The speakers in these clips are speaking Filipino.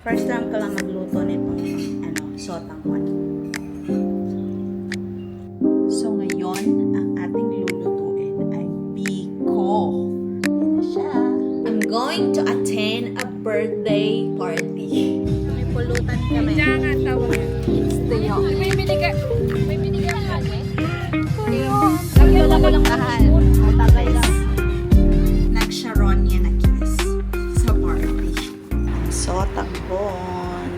First time ko lang magluto nitong sotangwan. So ngayon, ang ating lulutuin ay biko. Yan na siya. I'm going to attend a birthday party. May pulutan kami. Jangan tawag yan. It's tuyo. May binigay ka eh. Lagyan ko lang lahat. Guys, nag-sharon yan na kiss sa party. Sotangwan.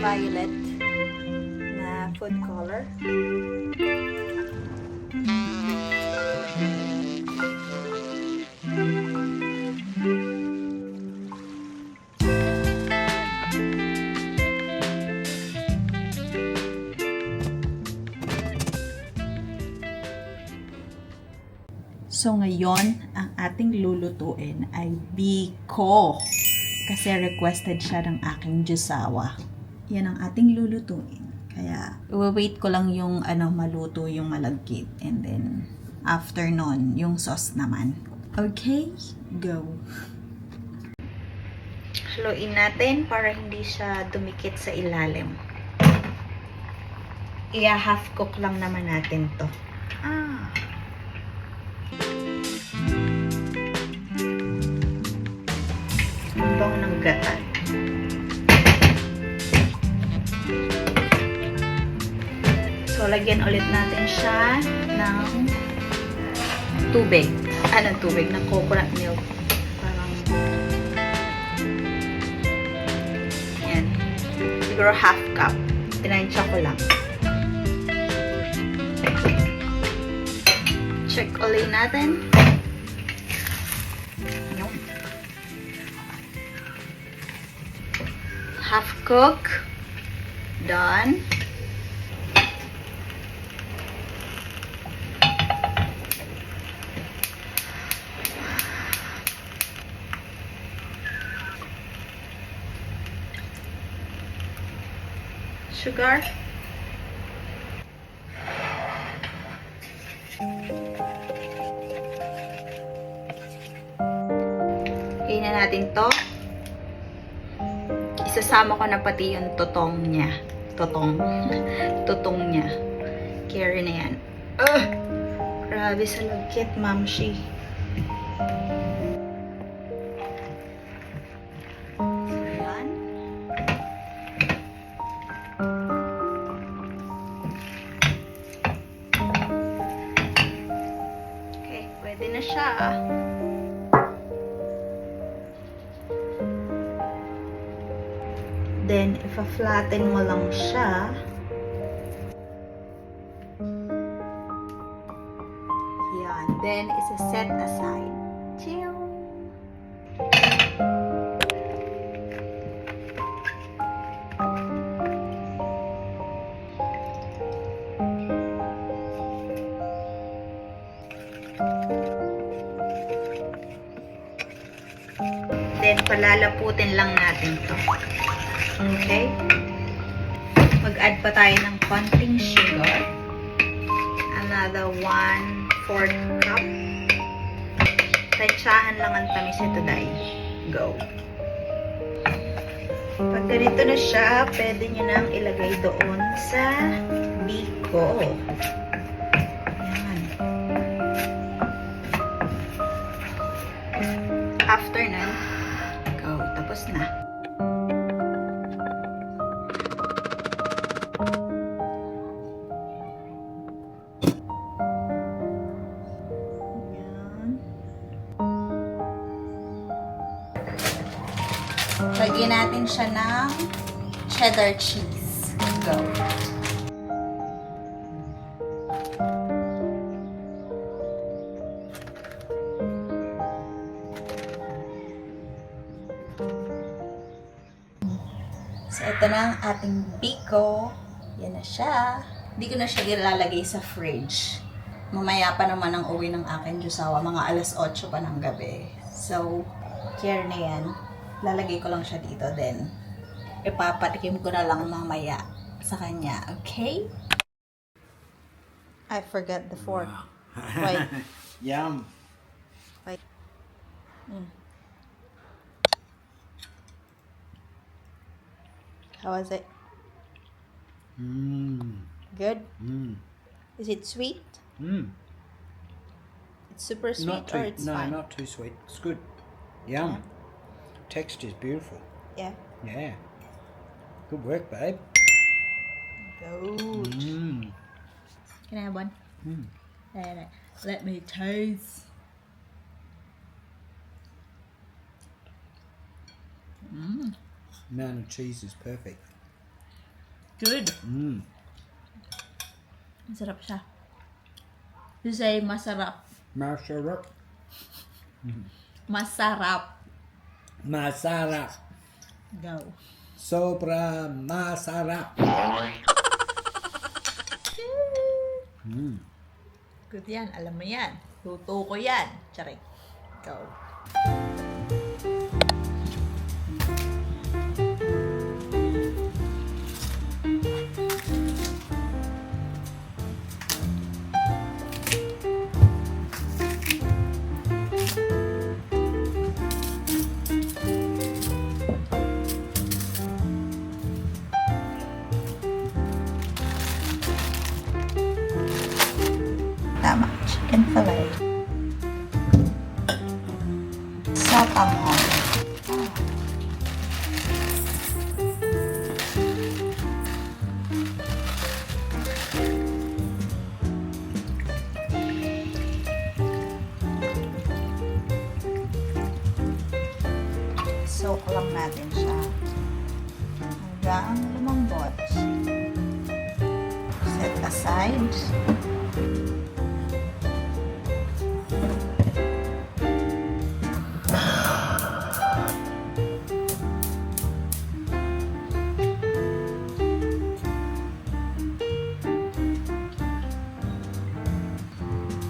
Violet na food color. So ngayon, ang ating lulutuin ay biko. Kasi requested siya ng aking jusawa. Yan ang ating lulutuin. Kaya, wait ko lang yung maluto yung malagkit. And then, after nun, yung sauce naman. Okay? Go! Haluin natin para hindi siya dumikit sa ilalim. I-half cook lang naman natin to. Ang bango ng gata. So, lagyan ulit natin siya ng tubig. Ng tubig, ng coconut milk. Parang, yan. Siguro half cup. Tinansya ko lang. Check ulit natin. Yun. Half cook. Done. Sugar. Hina natin to. Isasama ko na pati yung tutong niya. Tutong niya. Carry na yan. Grabe sa lagkit, mamshi. Pwede na siya. Then, ipa-flatten mo lang siya. Yan. Then, isa-set aside. Chill. Then, palalaputin lang natin to. Okay? Mag-add pa tayo ng konting sugar. Another 1/4 cup. Tansyahan lang ang tamis ito, Day. Go. Pag ganito na siya, pwede nyo nang ilagay doon sa biko. Yan. After nun, go. Tapos na. Lagyan natin siya ng cheddar cheese. Go. So, ito na ang ating biko. Yan na siya. Hindi ko na siya ilalagay sa fridge. Mamaya pa naman ang uwi ng aking Diyosawa. Mga alas 8 pa ng gabi. So, care na yan. Lalagay ko lang siya dito, then ipapatikim ko na lang mamaya sa kanya, okay? I forgot the fork. Wait. Yum. Wait. How was it? Good? Is it sweet? It's super sweet or it's no, fine? not too sweet. It's good. Yum. Texture's beautiful. Yeah. Yeah. Good work, babe. Good. Can I have one? Let me taste. Amount of cheese is perfect. Good. Masarap siya. You say masarap. Masarap. Masarap. Masarap. Go. Sobra masarap. Good yan. Alam mo yan. Luto ko yan. Charing. Go. Tama. Chicken fillet. Sotahon. Soak lang natin siya hanggang lumambot. Set aside.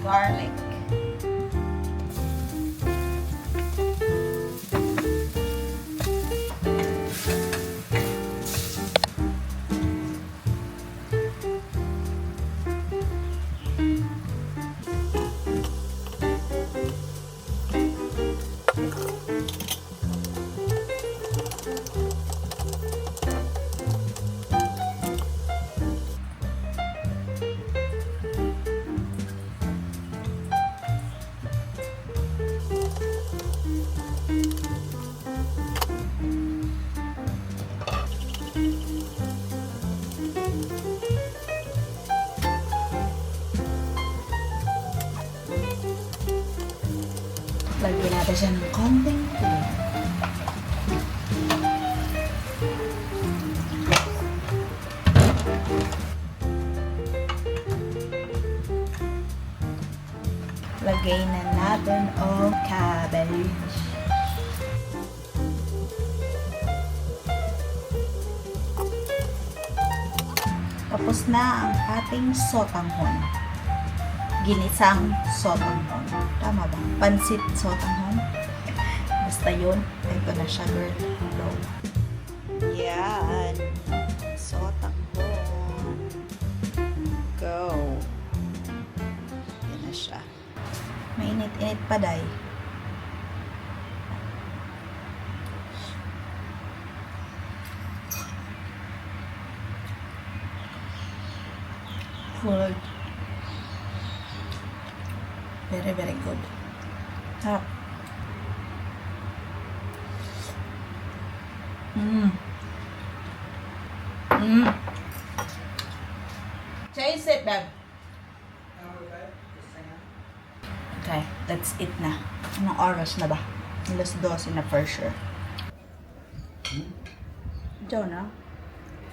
Garlic. Lagyan natin siya ng konting tubig. Lagay na natin ang cabbage. Tapos na ang ating sotanghon. Ginisang sotanghon. Tama ba? Pansit sotanghon. Basta yun. Ito na siya, girl. Go. Yan. Sotanghon. Go. Yan na siya. Mainit-init pa, day. Good. Very, very good. Sarap. Chase it, babe. Okay, that's it na. Anong oras na ba? Alas 12 na for sure. Ito na.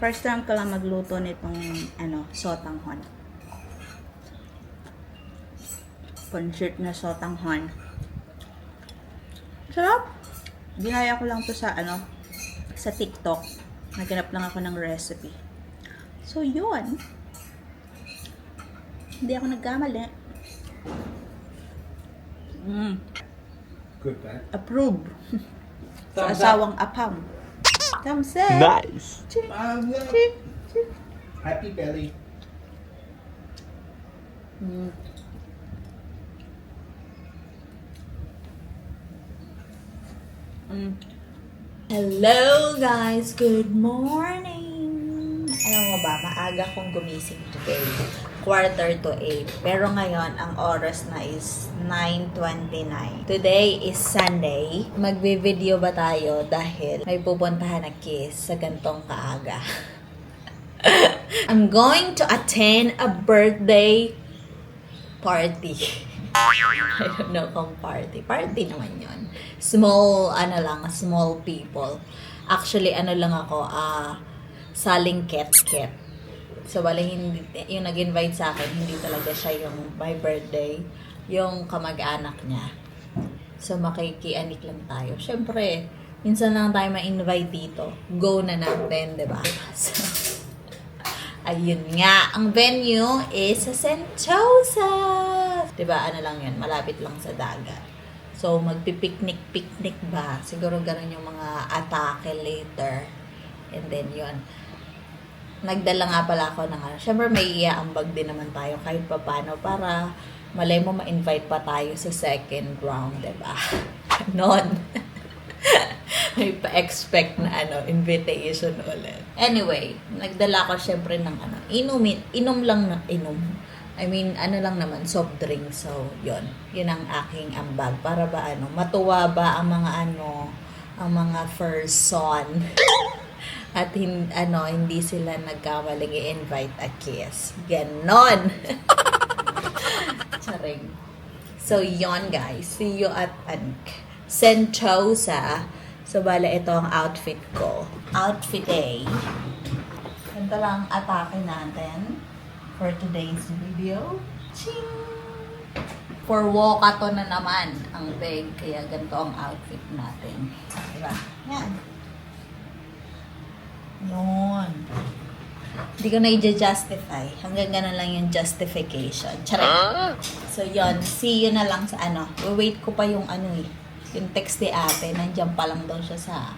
First time ko lang magluto nitong sotanghon. Pancit na sotanghon. Sarap! Ginaya ko lang to sa sa TikTok. Naghanap lang ako ng recipe. So, yun. Hindi ako nagkamali. Good, babe. Approve. Sa Thumbs up. asawang apam. Thumbs up. Nice. Chip, Thumbs up. chip, chip. Happy belly. Hello guys! Good morning! Alam mo ba, maaga kong gumising today. 7:45. Pero ngayon, ang oras na is 9:29. Today is Sunday. Magbe-video ba tayo dahil may pupuntahan na kiss sa gantong kaaga? I'm going to attend a birthday party. I don't know kung party. Party naman yon. Small, small people. Actually, lang ako, saling ket-ket. So, bali, hindi, yung nag-invite sa akin, hindi talaga siya yung my birthday, yung kamag-anak niya. So, makikianik lang tayo. Siyempre, minsan lang tayo ma-invite dito. Go na natin, diba? So, ayun nga. Ang venue is sa Sentosa. Diba, lang yan, malapit lang sa dagat. So, magpipiknik-piknik ba? Siguro ganun yung mga atake later. And then, yun. Nagdala nga pala ako ng syempre may iaambag din naman tayo kahit papano para malay mo ma-invite pa tayo sa second round, diba? Ganon. May pa-expect na invitation ulit. Anyway, nagdala ko syempre ng inom lang na inom. I mean, lang naman, soft drink. So, yun ang aking ambag. Para ba matuwa ba ang mga ang mga first son. At hindi sila nagkamaling i-invite a kiss. Ganon! Charing. So, yon guys. See you at Sentosa. So, bala ito ang outfit ko. Outfit A. Ganito lang atake natin for today's video. Ching! For Wokato na naman ang bag. Kaya ganito ang outfit natin. Diba? Yan. Yun. Hindi ko na i-justify. Hanggang ganun lang yung justification. Charing. So, yun. See you na lang sa wait ko pa yung yung text ni ate. Nandiyan pa lang daw siya sa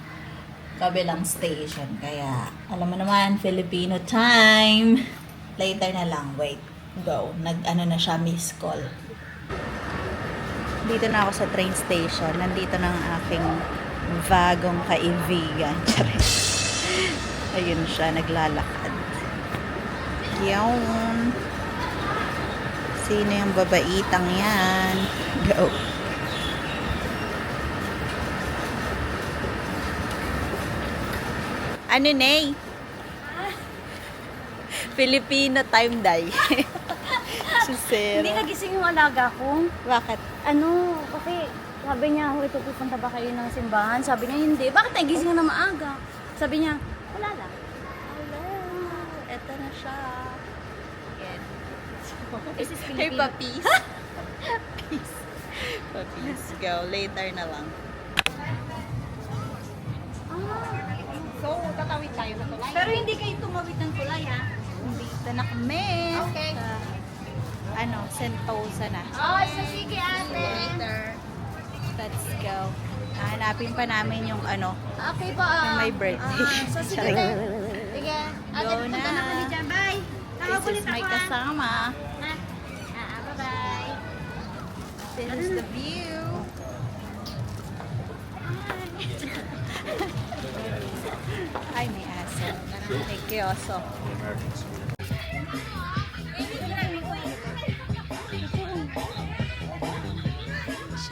kabilang station. Kaya, alam mo naman, Filipino time. Later na lang. Wait. Go. Na siya, miss call. Dito na ako sa train station. Nandito na ang aking bagong kaibigan. Charing. Ayun siya, naglalakad. Yun. Sino yung babaitang yan? Go. Nay? Filipino time day. Susera. Hindi nagising yung alaga ko. Bakit? Kasi sabi niya, ito pupunta ba kayo ng simbahan? Sabi niya, hindi. Bakit nagising na maaga? Sabi niya, wala lang. Hello. Eto na siya. Again. This is Hey, Filipino. puppies. Puppies. Puppies. Go. Later na lang. So, tatawid tayo sa tulay. Pero hindi kayo tumawid ng tulay, ha? Dito na kami. Okay. Sa, Sentosa na. Oh, so sige, ate. Later. Let's go. Hanapin pa namin yung Okay po. yung may birthday. So sige, Charing. sige. Ate, Go pupunta na. na kami dyan. Bye. This Nakakulit is my ako, ha? kasama. Ha? Bye-bye. This is the view. Ay, may aso. May kioso.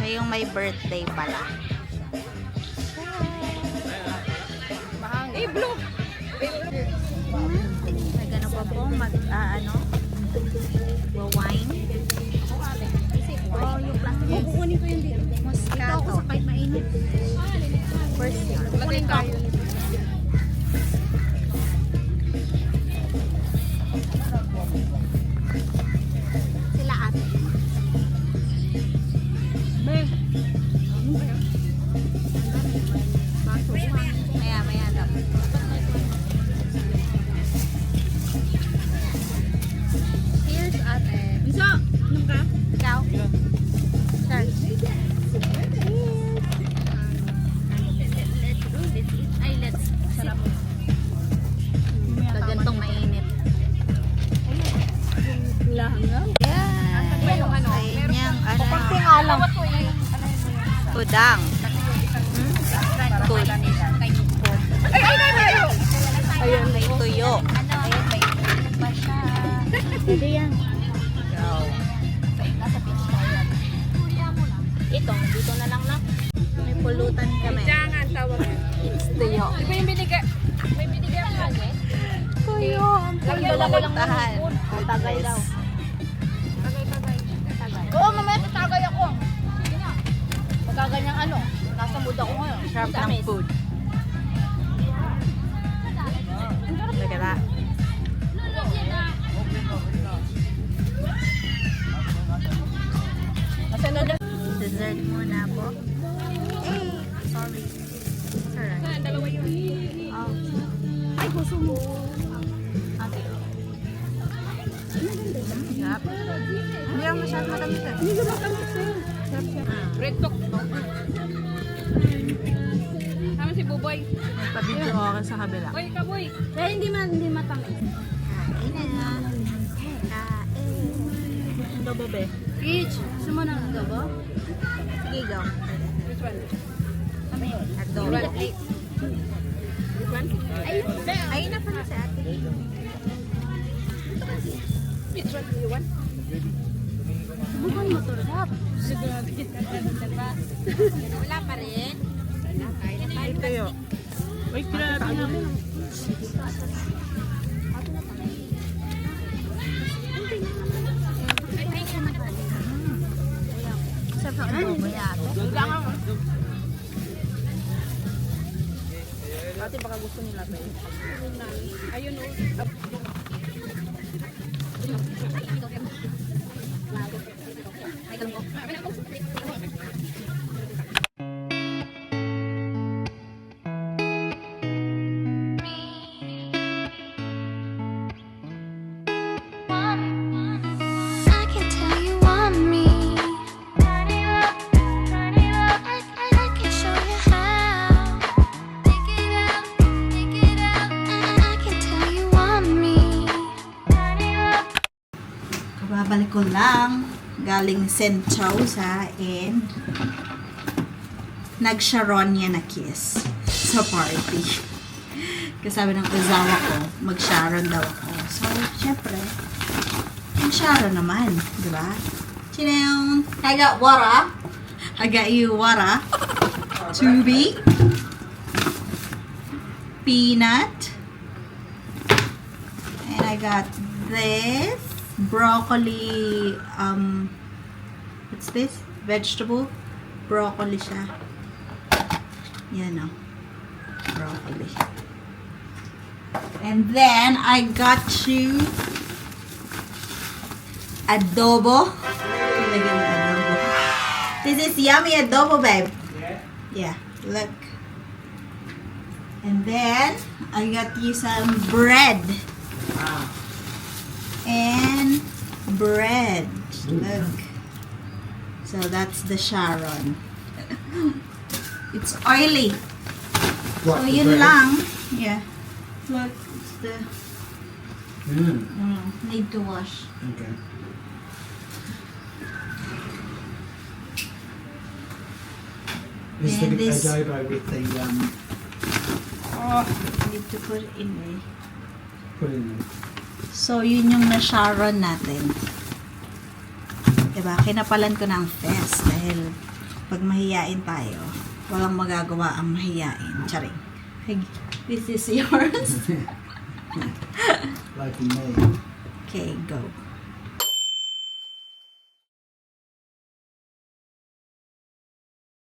Ngayong may birthday pala. Nagano pa po wine. Kukunin ko yun dito. Moscato. Kahit mainit. First year. Kukunin ko. Sila ate. Maya daw. Cheers, ate. Miso, inom ka? Ikaw? Sure. Let's sarap. Gagantong mainit. Langaw. Yan. Ayun yung Udang. Food. Ayun. May tuyo. Pwede yan. Ito, dito na lang na. May pulutan kami. Jangan tawag yan. It's tuyo. Di ba yung binigay? May binigay ako lagi? Tuyo. Ang Lagyan mo lang tahan. Tagal daw. Tagal. Oo, mamaya tatagay ako. Sige na. Magkaganyang ano. Nasa mood ako ngayon. Sarap ng food. Look at that. Dessert muna po. Sorry. Sorry. Dalawa yun. Oh. Ay, gusto mo. Ate. Sarap. Hindi ako masyadong matamis eh. Hindi ko matamis sa'yo. Red talk. Tama si Buboy. Nagpa-video ako sa kabila. Boy ka, boy. Kaya hindi matamis. Kain na. Adobo be. Peach. Gusto mo ng adobo? Sige, go. Which one? Adobo. Which one? Ayun na pala sa ate. Which one do you want? Subukan mo to, Rap. Sigurado kita ba? Wala pa rin. Ay, tuyo. Uy, grabe na. Sarap ang adobo yata. Ate, baka gusto nila ba yun? Ayun o. I can tell you want me. Turn it up, turn it up. I can show you how. Take it out, take it out. I can tell you want me. Turn it up. Kababalik ko lang. Galing St. Chosa and nag-Sharon niya na kiss sa party. Kasabi ng asawa ko, mag-Sharon daw ako. So, syempre, mag-Sharon naman, di ba? Chinang, I got water. I got you water. Tubi. Peanut. And I got this. Broccoli, what's this? Vegetable? Broccoli siya. Yan o. Broccoli. And then, I got you adobo. Lagyan mo adobo. This is yummy adobo, babe. Yeah, look. And then, I got you some bread. And bread. Look. So that's the Sharon. It's oily. What, So the yun bread? lang. Yeah. Look, it's the Mm. need to wash. Okay. Is And the this- adobo with the Oh, need to put it in there. put in there? So yun yung na-Sharon natin. Diba? Kinapalan ko ng fest dahil Pag mahiyain tayo, walang magagawa ang mahiyain. Charing. Hey, this is yours. Like you made. Okay, go.